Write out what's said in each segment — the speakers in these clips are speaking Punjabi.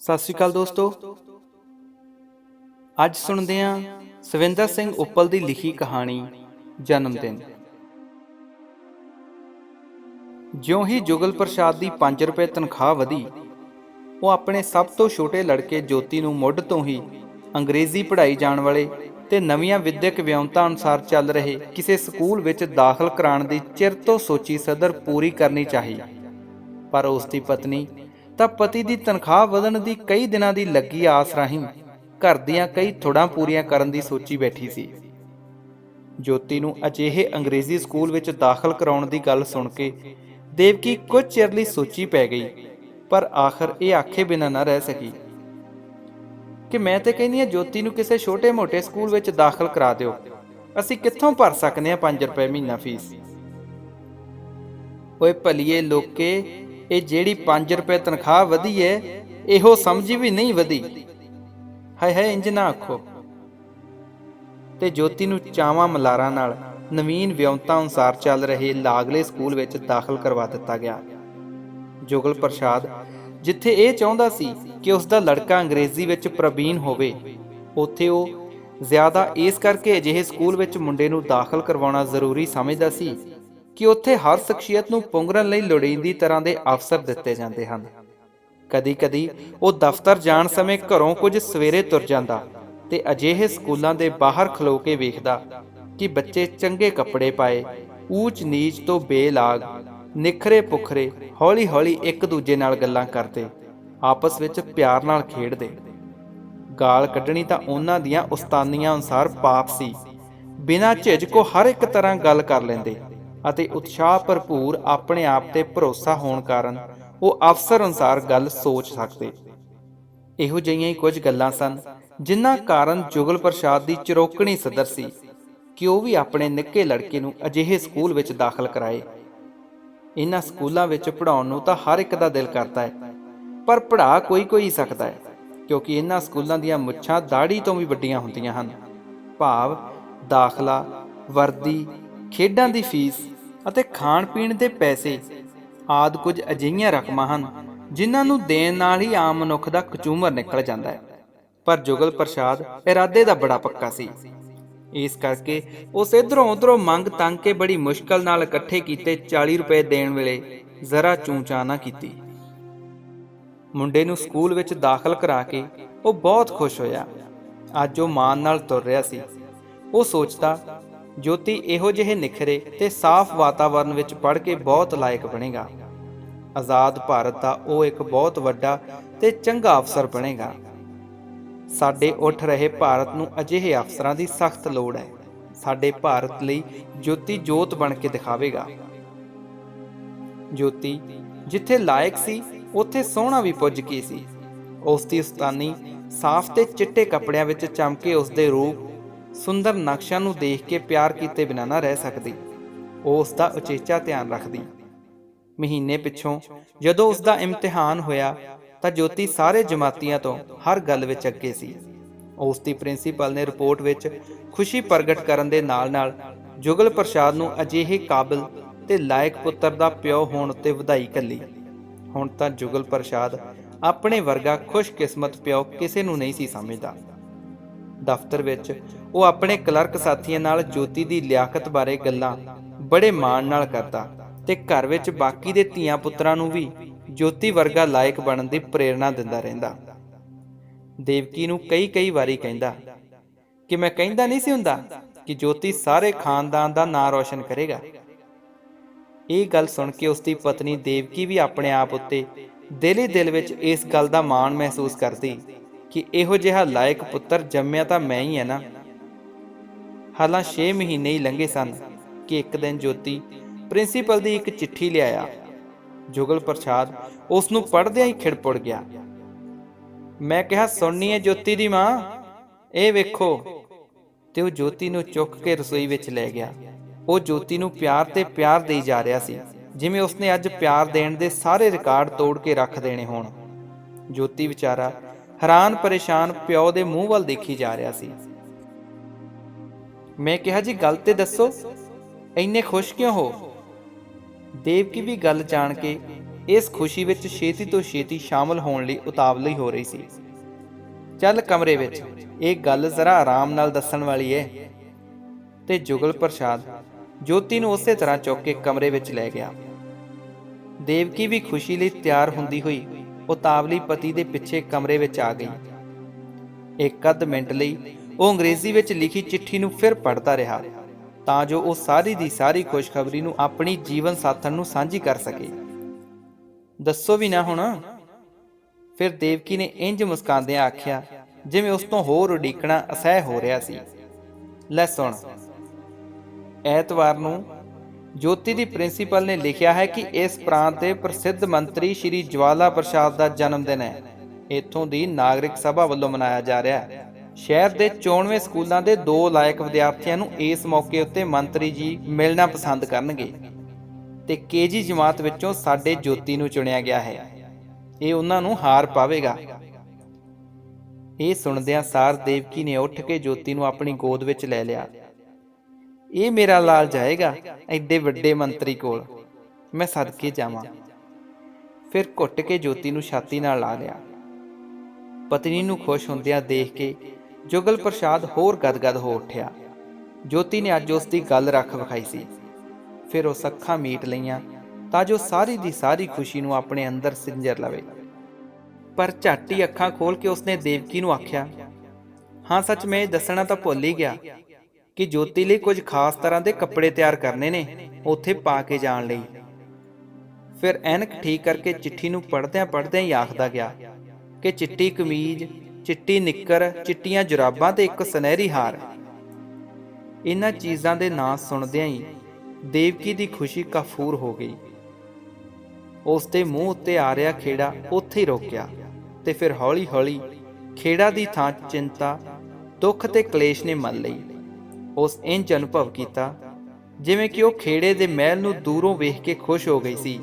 ਸਤਿ ਸ਼੍ਰੀ ਅਕਾਲ ਦੋਸਤੋ। ਅੱਜ ਸੁਣਦੇ ਹਾਂ ਸਵਿੰਦਰ ਸਿੰਘ ਉੱਪਲ ਦੀ ਲਿਖੀ ਕਹਾਣੀ ਜਨਮ ਦਿਨ। ਜਿਉਂ ਹੀ ਜੁਗਲ ਪ੍ਰਸਾਦ ਦੀ 5 ਰੁਪਏ ਤਨਖਾਹ ਵਧੀ, ਉਹ ਆਪਣੇ ਸਭ ਤੋਂ ਛੋਟੇ ਲੜਕੇ ਜੋਤੀ ਨੂੰ ਮੁੱਢ ਤੋਂ ਹੀ ਅੰਗਰੇਜ਼ੀ ਪੜ੍ਹਾਈ ਜਾਣ ਵਾਲੇ ਤੇ ਨਵੀਆਂ ਵਿਦਿਅਕ ਵਿਉਂਤਾਂ ਅਨੁਸਾਰ ਚੱਲ ਰਹੇ ਕਿਸੇ ਸਕੂਲ ਵਿੱਚ ਦਾਖਲ ਕਰਾਉਣ ਦੀ ਚਿਰ ਤੋਂ ਸੋਚੀ ਸਦਰ ਪੂਰੀ ਕਰਨੀ ਚਾਹੀ। ਪਰ ਉਸ ਦੀ ਪਤਨੀ ਤਾਂ ਪਤੀ ਦੀ ਤਨਖਾਹ ਵਧਣ ਦੀ ਕਈ ਦਿਨਾਂ ਦੀ ਲੱਗੀ ਆਸ ਰਾਹੀਂ ਘਰ ਦੀਆਂ ਕਈ ਥੁੜਾਂ ਪੂਰੀਆਂ ਕਰਨ ਦੀ ਸੋਚੀ ਬੈਠੀ ਸੀ। ਜੋਤੀ ਨੂੰ ਅਜਿਹੇ ਅੰਗਰੇਜ਼ੀ ਸਕੂਲ ਵਿੱਚ ਦਾਖਲ ਕਰਾਉਣ ਦੀ ਗੱਲ ਸੁਣ ਕੇ ਦੇਵਕੀ ਕੁਝ ਚਿਰ ਲਈ ਸੋਚੀ ਪੈ ਗਈ, ਪਰ ਆਖਰ ਇਹ ਆਖੇ ਬਿਨਾਂ ਨਾ ਰਹਿ ਸਕੀ ਕਿ ਮੈਂ ਤੇ ਕਹਿੰਦੀ ਹਾਂ ਜੋਤੀ ਨੂੰ ਕਿਸੇ ਛੋਟੇ-ਮੋਟੇ ਸਕੂਲ ਵਿੱਚ ਦਾਖਲ ਕਰਾ ਦਿਓ, ਅਸੀਂ ਕਿੱਥੋਂ ਭਰ ਸਕਨੇ ਹਾਂ 5 ਰੁਪਏ ਮਹੀਨਾ ਫੀਸ। ਓਏ ਭਲੀਏ ਲੋਕੇ, ਇਹ ਜਿਹੜੀ 5 ਰੁਪਏ ਤਨਖਾਹ ਵਧੀ ਏ, ਇਹੋ ਸਮਝੀ ਵੀ ਨਹੀਂ ਵਧੀ। ਹਾਏ ਹਾਏ, ਇੰਜ ਨਾ ਆਖੋ। ਤੇ ਜੋਤੀ ਨੂੰ ਚਾਵਾਂ ਮਲਾਰਾਂ ਨਾਲ ਨਵੀਨ ਵਿਉਂਤਾਂ ਅਨੁਸਾਰ ਚੱਲ ਰਹੇ ਲਾਗਲੇ ਸਕੂਲ ਵਿੱਚ ਦਾਖਲ ਕਰਵਾ ਦਿੱਤਾ ਗਿਆ। ਜੁਗਲ ਪ੍ਰਸਾਦ ਜਿੱਥੇ ਇਹ ਚਾਹੁੰਦਾ ਸੀ ਕਿ ਉਸ ਦਾ ਲੜਕਾ ਅੰਗਰੇਜ਼ੀ ਵਿੱਚ ਪ੍ਰਬੀਨ ਹੋਵੇ, ਉੱਥੇ ਉਹ ਜ਼ਿਆਦਾ ਇਸ ਕਰਕੇ ਅਜਿਹੇ ਸਕੂਲ ਵਿੱਚ ਮੁੰਡੇ ਨੂੰ ਦਾਖਲ ਕਰਵਾਉਣਾ ਜ਼ਰੂਰੀ ਸਮਝਦਾ ਸੀ ਕਿ ਉੱਥੇ ਹਰ ਸ਼ਖਸੀਅਤ ਨੂੰ ਪੁੰਗਰਨ ਲਈ ਲੋੜੀਂਦੀ ਤਰ੍ਹਾਂ ਦੇ ਅਵਸਰ ਦਿੱਤੇ ਜਾਂਦੇ ਹਨ। ਕਦੀ-ਕਦੀ ਉਹ ਦਫ਼ਤਰ ਜਾਣ ਸਮੇਂ ਘਰੋਂ ਕੁਝ ਸਵੇਰੇ ਤੁਰ ਜਾਂਦਾ ਤੇ ਅਜਿਹੇ ਸਕੂਲਾਂ ਦੇ ਬਾਹਰ ਖਲੋ ਕੇ ਵੇਖਦਾ ਕਿ ਬੱਚੇ ਚੰਗੇ ਕੱਪੜੇ ਪਾਏ, ਊਚ ਨੀਚ ਤੋਂ ਬੇਲਾਗ, ਨਿਖਰੇ ਪੁਖਰੇ ਹੌਲੀ-ਹੌਲੀ ਇੱਕ ਦੂਜੇ ਨਾਲ ਗੱਲਾਂ ਕਰਦੇ, ਆਪਸ ਵਿੱਚ ਪਿਆਰ ਨਾਲ ਖੇਡਦੇ। ਗਾਲ ਕੱਢਣੀ ਤਾਂ ਉਹਨਾਂ ਦੀਆਂ ਉਸਤਾਨੀਆਂ ਅਨੁਸਾਰ ਪਾਪ ਸੀ। ਬਿਨਾਂ ਝਿਜਕੋ ਹਰ ਇੱਕ ਤਰ੍ਹਾਂ ਗੱਲ ਕਰ ਲੈਂਦੇ ਅਤੇ ਉਤਸ਼ਾਹ ਭਰਪੂਰ ਆਪਣੇ ਆਪ ਤੇ ਭਰੋਸਾ ਹੋਣ ਕਾਰਨ ਉਹ ਅਵਸਰ ਅਨੁਸਾਰ ਗੱਲ ਸੋਚ ਸਕਦੇ। ਇਹੋ ਜਿਹੀਆਂ ਹੀ ਕੁਝ ਗੱਲਾਂ ਸਨ ਜਿਨ੍ਹਾਂ ਕਾਰਨ ਜੁਗਲ ਪ੍ਰਸਾਦ ਦੀ ਚਿਰੋਕਣੀ ਸਦਰ ਸੀ ਕਿ ਉਹ ਵੀ ਆਪਣੇ ਨਿੱਕੇ ਲੜਕੇ ਨੂੰ ਅਜਿਹੇ ਸਕੂਲ ਵਿੱਚ ਦਾਖਲ ਕਰਾਏ। ਇਹਨਾਂ ਸਕੂਲਾਂ ਵਿੱਚ ਪੜ੍ਹਾਉਣ ਨੂੰ ਤਾਂ ਹਰ ਇੱਕ ਦਾ ਦਿਲ ਕਰਦਾ ਹੈ, ਪਰ ਪੜ੍ਹਾ ਕੋਈ ਸਕਦਾ ਹੈ, ਕਿਉਂਕਿ ਇਹਨਾਂ ਸਕੂਲਾਂ ਦੀਆਂ ਮੁੱਛਾਂ ਦਾੜੀ ਤੋਂ ਵੀ ਵੱਡੀਆਂ ਹੁੰਦੀਆਂ ਹਨ। ਭਾਵ ਦਾਖਲਾ, ਵਰਦੀ, ਖੇਡਾਂ ਦੀ ਫੀਸ ਅਤੇ ਖਾਣ ਪੀਣ ਦੇ ਪੈਸੇ ਆਦਿ ਕੁਝ ਅਜਿਹੀਆਂ ਰਕਮਾਂ ਹਨ ਜਿਨ੍ਹਾਂ ਨੂੰ ਦੇਣ ਨਾਲ ਹੀ ਆਮ ਮਨੁੱਖ ਦਾ ਕਚੂਮਰ ਨਿਕਲ ਜਾਂਦਾ ਹੈ। ਪਰ ਜੁਗਲ ਪ੍ਰਸਾਦ ਇਰਾਦੇ ਦਾ ਬੜਾ ਪੱਕਾ ਸੀ। ਇਸ ਕਰਕੇ ਉਸ ਇੱਧਰੋਂ ਉੱਧਰੋਂ ਮੰਗ ਤੰਗ ਕੇ ਬੜੀ ਮੁਸ਼ਕਲ ਨਾਲ ਇਕੱਠੇ ਕੀਤੇ 40 ਰੁਪਏ ਦੇਣ ਵੇਲੇ ਜ਼ਰਾ ਚੂੰ-ਚਾਂ ਨਾ ਕੀਤੀ। ਮੁੰਡੇ ਨੂੰ ਸਕੂਲ ਵਿੱਚ ਦਾਖਲ ਕਰਾ ਕੇ ਉਹ ਬਹੁਤ ਖੁਸ਼ ਹੋਇਆ। ਅੱਜ ਉਹ ਮਾਣ ਨਾਲ ਤੁਰ ਰਿਹਾ ਸੀ। ਉਹ ਸੋਚਦਾ, ਜੋਤੀ ਇਹੋ ਜਿਹੇ ਨਿਖਰੇ ਤੇ ਸਾਫ਼ ਵਾਤਾਵਰਨ ਵਿੱਚ ਪੜ੍ਹ ਕੇ ਬਹੁਤ ਲਾਇਕ ਬਣੇਗਾ। ਆਜ਼ਾਦ ਭਾਰਤ ਦਾ ਉਹ ਇੱਕ ਬਹੁਤ ਵੱਡਾ ਤੇ ਚੰਗਾ ਅਫਸਰ ਬਣੇਗਾ। ਸਾਡੇ ਉੱਠ ਰਹੇ ਭਾਰਤ ਨੂੰ ਅਜਿਹੇ ਅਫਸਰਾਂ ਦੀ ਸਖਤ ਲੋੜ ਹੈ। ਸਾਡੇ ਭਾਰਤ ਲਈ ਜੋਤੀ ਜੋਤ ਬਣ ਕੇ ਦਿਖਾਵੇਗਾ। ਜੋਤੀ ਜਿੱਥੇ ਲਾਇਕ ਸੀ ਉੱਥੇ ਸੋਹਣਾ ਵੀ ਪੁੱਜ ਕੇ ਸੀ। ਉਸ ਦੀ ਉਸਤਾਨੀ ਸਾਫ਼ ਤੇ ਚਿੱਟੇ ਕੱਪੜਿਆਂ ਵਿੱਚ ਚਮਕੇ ਉਸਦੇ ਰੂਪ ਸੁੰਦਰ ਨਕਸ਼ਾਂ ਨੂੰ ਦੇਖ ਕੇ ਪਿਆਰ ਕੀਤੇ ਬਿਨਾਂ ਨਾ ਰਹਿ ਸਕਦੀ। ਉਹ ਉਸ ਦਾ ਉਚੇਚਾ ਧਿਆਨ ਰੱਖਦੀ। ਮਹੀਨੇ ਪਿੱਛੋਂ ਜਦੋਂ ਉਸ ਦਾ ਇਮਤਿਹਾਨ ਹੋਇਆ ਤਾਂ ਜੋਤੀ ਸਾਰੇ ਜਮਾਤੀਆਂ ਤੋਂ ਹਰ ਗੱਲ ਵਿੱਚ ਅੱਗੇ ਸੀ। ਉਸ ਦੀ ਪ੍ਰਿੰਸੀਪਲ ਨੇ ਰਿਪੋਰਟ ਵਿੱਚ ਖੁਸ਼ੀ ਪ੍ਰਗਟ ਕਰਨ ਦੇ ਨਾਲ-ਨਾਲ ਜੁਗਲ ਪ੍ਰਸਾਦ ਨੂੰ ਅਜਿਹੇ ਕਾਬਿਲ ਤੇ ਲਾਇਕ ਪੁੱਤਰ ਦਾ ਪਿਓ ਹੋਣ ਉੱਤੇ ਵਧਾਈ ਘੱਲੀ। ਹੁਣ ਤਾਂ ਜੁਗਲ ਪ੍ਰਸਾਦ ਆਪਣੇ ਵਰਗਾ ਖੁਸ਼ਕਿਸਮਤ ਪਿਓ ਕਿਸੇ ਨੂੰ ਨਹੀਂ ਸੀ ਸਮਝਦਾ। ਦਫ਼ਤਰ ਵਿੱਚ ਉਹ ਆਪਣੇ ਕਲਰਕ ਸਾਥੀਆਂ ਨਾਲ ਜੋਤੀ ਦੀ ਲਿਆਕਤ ਬਾਰੇ ਗੱਲਾਂ ਬੜੇ ਮਾਣ ਨਾਲ ਕਰਦਾ ਤੇ ਘਰ ਵਿੱਚ ਬਾਕੀ ਦੇ ਧੀਆਂ ਪੁੱਤਰਾਂ ਨੂੰ ਵੀ ਜੋਤੀ ਵਰਗਾ ਲਾਇਕ ਬਣਨ ਦੀ ਪ੍ਰੇਰਨਾ ਦਿੰਦਾ ਰਹਿੰਦਾ। ਦੇਵਕੀ ਨੂੰ ਕਈ ਵਾਰੀ ਕਹਿੰਦਾ ਕਿ ਮੈਂ ਕਹਿੰਦਾ ਨਹੀਂ ਸੀ ਹੁੰਦਾ ਕਿ ਜੋਤੀ ਸਾਰੇ ਖਾਨਦਾਨ ਦਾ ਨਾਂ ਰੋਸ਼ਨ ਕਰੇਗਾ। ਇਹ ਗੱਲ ਸੁਣ ਕੇ ਉਸ ਦੀ ਪਤਨੀ ਦੇਵਕੀ ਵੀ ਆਪਣੇ ਆਪ ਉੱਤੇ ਦਿਲ ਹੀ ਦਿਲ ਵਿੱਚ ਇਸ ਗੱਲ ਦਾ ਮਾਣ ਮਹਿਸੂਸ ਕਰਦੀ ਕਿ ਇਹੋ ਜਿਹਾ ਲਾਇਕ ਪੁੱਤਰ ਜੰਮਿਆ ਤਾਂ ਮੈਂ ਹੀ ਹੈ ਨਾ। ਹਾਲਾਂ 6 ਮਹੀਨੇ ਹੀ ਲੰਘੇ ਸਨ ਕਿ ਇੱਕ ਦਿਨ ਜੋਤੀ ਪ੍ਰਿੰਸੀਪਲ ਦੀ ਇੱਕ ਚਿੱਠੀ ਲਿਆਇਆ। ਜੁਗਲ ਪ੍ਰਸਾਦ ਉਸ ਨੂੰ ਪੜ੍ਹਦਿਆਂ ਹੀ ਖਿੜ ਗਿਆ। ਮੈਂ ਕਿਹਾ, ਸੁਣਨੀ ਹੈ ਜੋਤੀ ਦੀ ਮਾਂ, ਇਹ ਵੇਖੋ। ਤੇ ਉਹ ਜੋਤੀ ਨੂੰ ਚੁੱਕ ਕੇ ਰਸੋਈ ਵਿੱਚ ਲੈ ਗਿਆ। ਉਹ ਜੋਤੀ ਨੂੰ ਪਿਆਰ ਤੇ ਪਿਆਰ ਦੇਈ ਜਾ ਰਿਹਾ ਸੀ, ਜਿਵੇਂ ਉਸਨੇ ਅੱਜ ਪਿਆਰ ਦੇਣ ਦੇ ਸਾਰੇ ਰਿਕਾਰਡ ਤੋੜ ਕੇ ਰੱਖ ਦੇਣੇ ਹੋਣ। ਜੋਤੀ ਵਿਚਾਰਾ ਹੈਰਾਨ ਪਰੇਸ਼ਾਨ ਪਿਓ ਦੇ ਮੂੰਹ ਵੱਲ ਦੇਖੀ ਜਾ ਰਿਹਾ ਸੀ। ਮੈਂ ਕਿਹਾ, ਜੀ ਗੱਲ ਤੇ ਦੱਸੋ, ਇੰਨੇ ਖੁਸ਼ ਕਿਉਂ ਹੋ? ਦੇਵਕੀ ਵੀ ਗੱਲ ਜਾਣ ਕੇ ਇਸ ਖੁਸ਼ੀ ਵਿੱਚ ਛੇਤੀ ਤੋਂ ਛੇਤੀ ਸ਼ਾਮਲ ਹੋਣ ਲਈ ਉਤਾਵਲੀ ਹੋ ਰਹੀ ਸੀ। ਚੱਲ ਕਮਰੇ ਵਿੱਚ, ਇਹ ਗੱਲ ਜ਼ਰਾ ਆਰਾਮ ਨਾਲ ਦੱਸਣ ਵਾਲੀ ਹੈ। ਤੇ ਜੁਗਲ ਪ੍ਰਸਾਦ ਜੋਤੀ ਨੂੰ ਉਸੇ ਤਰ੍ਹਾਂ ਚੁੱਕ ਕੇ ਕਮਰੇ ਵਿੱਚ ਲੈ ਗਿਆ। ਦੇਵਕੀ ਵੀ ਖੁਸ਼ੀ ਲਈ ਤਿਆਰ ਹੁੰਦੀ ਹੋਈ ਉਤਾਵਲੀ ਪਤੀ ਦੇ ਪਿੱਛੇ ਕਮਰੇ ਵਿੱਚ ਆ ਗਈ। ਇੱਕ ਅੱਧ ਮਿੰਟ ਲਈ ਉਹ ਅੰਗਰੇਜ਼ੀ ਵਿੱਚ ਲਿਖੀ ਚਿੱਠੀ ਨੂੰ ਫਿਰ ਪੜ੍ਹਦਾ ਰਿਹਾ, ਤਾਂ ਜੋ ਉਹ ਸਾਰੀ ਦੀ ਸਾਰੀ ਖੁਸ਼ਖਬਰੀ ਨੂੰ ਆਪਣੀ ਜੀਵਨ ਸਾਥਣ ਨੂੰ ਸਾਂਝੀ ਕਰ ਸਕੇ। ਦੱਸੋ ਵੀ ਨਾ ਹੁਣ। ਫਿਰ ਦੇਵਕੀ ਨੇ ਇੰਜ ਮੁਸਕਾਉਂਦਿਆਂ ਆਖਿਆ ਜਿਵੇਂ ਉਸ ਤੋਂ ਹੋਰ ਉਡੀਕਣਾ ਅਸਹਿ ਹੋ ਰਿਹਾ ਸੀ। ਲੈ ਸੁਣ, ਐਤਵਾਰ ਨੂੰ ਜੋਤੀ ਦੀ ਪ੍ਰਿੰਸੀਪਲ ਨੇ ਲਿਖਿਆ ਹੈ ਕਿ ਇਸ ਪ੍ਰਾਂਤ ਦੇ ਪ੍ਰਸਿੱਧ ਮੰਤਰੀ ਸ਼੍ਰੀ ਜਵਾਲਾ ਪ੍ਰਸਾਦ ਦਾ ਜਨਮ ਦਿਨ ਹੈ। ਇੱਥੋਂ ਦੀ ਨਾਗਰਿਕ ਸਭਾ ਵੱਲੋਂ ਮਨਾਇਆ ਜਾ ਰਿਹਾ ਹੈ। ਸ਼ਹਿਰ ਦੇ 94 ਸਕੂਲਾਂ ਦੇ 2 ਲਾਇਕ ਵਿਦਿਆਰਥੀਆਂ ਨੂੰ ਇਸ ਮੌਕੇ ਉੱਤੇ ਮੰਤਰੀ ਜੀ ਮਿਲਣਾ ਪਸੰਦ ਕਰਨਗੇ ਤੇ ਕੇਜੀ ਜਮਾਤ ਵਿੱਚੋਂ ਸਾਡੇ ਜੋਤੀ ਨੂੰ ਚੁਣਿਆ ਗਿਆ ਹੈ। ਇਹ ਉਹਨਾਂ ਨੂੰ ਹਾਰ ਪਾਵੇਗਾ। ਇਹ ਸੁਣਦਿਆਂ ਸਾਰ ਦੇਵਕੀ ਨੇ ਉੱਠ ਕੇ ਜੋਤੀ ਨੂੰ ਆਪਣੀ ਗੋਦ ਵਿੱਚ ਲੈ ਲਿਆ। ਇਹ ਮੇਰਾ ਲਾਲ ਜਾਏਗਾ ਐਡੇ ਵੱਡੇ ਮੰਤਰੀ ਕੋਲ, ਮੈਂ ਸਦਕੇ ਜਾਵਾਂ। ਫਿਰ ਘੁੱਟ ਕੇ ਜੋਤੀ ਨੂੰ ਛਾਤੀ ਨਾਲ ਲਾ ਲਿਆ। ਪਤਨੀ ਨੂੰ ਖੁਸ਼ ਹੁੰਦਿਆਂ ਦੇਖ ਕੇ ਜੁਗਲ ਪ੍ਰਸਾਦ ਹੋਰ ਗਦਗਦ ਹੋ ਉੱਠਿਆ। ਜੋਤੀ ਨੇ ਅੱਜ ਉਸ ਦੀ ਗੱਲ ਰੱਖ ਵਿਖਾਈ ਸੀ। ਫਿਰ ਉਹ ਅੱਖਾਂ ਮੀਟ ਲਈਆਂ ਤਾਂ ਜੋ ਸਾਰੀ ਦੀ ਸਾਰੀ ਖੁਸ਼ੀ ਨੂੰ ਆਪਣੇ ਅੰਦਰ ਸਿੰਜਰ ਲਵੇ। ਪਰ ਝੱਟ ਹੀ ਅੱਖਾਂ ਖੋਲ ਕੇ ਉਸਨੇ ਦੇਵਕੀ ਨੂੰ ਆਖਿਆ, ਹਾਂ ਸੱਚ ਮੈਂ ਦੱਸਣਾ ਤਾਂ ਭੁੱਲ ਹੀ ਗਿਆ ਕਿ ਜੋਤੀ ਲਈ ਕੁਝ ਖਾਸ ਤਰ੍ਹਾਂ ਦੇ ਕੱਪੜੇ ਤਿਆਰ ਕਰਨੇ ਨੇ ਉੱਥੇ ਪਾ ਕੇ ਜਾਣ ਲਈ। ਫਿਰ ਐਨਕ ਠੀਕ ਕਰਕੇ ਚਿੱਠੀ ਨੂੰ ਪੜ੍ਹਦਿਆਂ ਹੀ ਆਖਦਾ ਗਿਆ ਕਿ ਚਿੱਟੀ ਕਮੀਜ਼, ਚਿੱਟੀ ਨਿੱਕਰ, ਚਿੱਟੀਆਂ ਜੁਰਾਬਾਂ ਤੇ ਇੱਕ ਸੁਨਹਿਰੀ ਹਾਰ। ਇਹਨਾਂ ਚੀਜ਼ਾਂ ਦੇ ਨਾਂ ਸੁਣਦਿਆਂ ਹੀ ਦੇਵਕੀ ਦੀ ਖੁਸ਼ੀ ਕਾਫੂਰ ਹੋ ਗਈ। ਉਸ ਦੇ ਮੂੰਹ ਉੱਤੇ ਆ ਰਿਹਾ ਖੇੜਾ ਉੱਥੇ ਹੀ ਰੋਕਿਆ ਤੇ ਫਿਰ ਹੌਲੀ ਹੌਲੀ ਖੇੜਾ ਦੀ ਥਾਂ ਚਿੰਤਾ, ਦੁੱਖ ਤੇ ਕਲੇਸ਼ ਨੇ ਮੰਨ ਲਈ। ਉਸ ਇੰਜ ਅਨੁਭਵ ਕੀਤਾ ਜਿਵੇਂ ਕਿ ਉਹ ਖੇੜੇ ਦੇ ਮਹਿਲ ਨੂੰ ਦੂਰੋਂ ਵੇਖ ਕੇ ਖੁਸ਼ ਹੋ ਗਈ ਸੀ,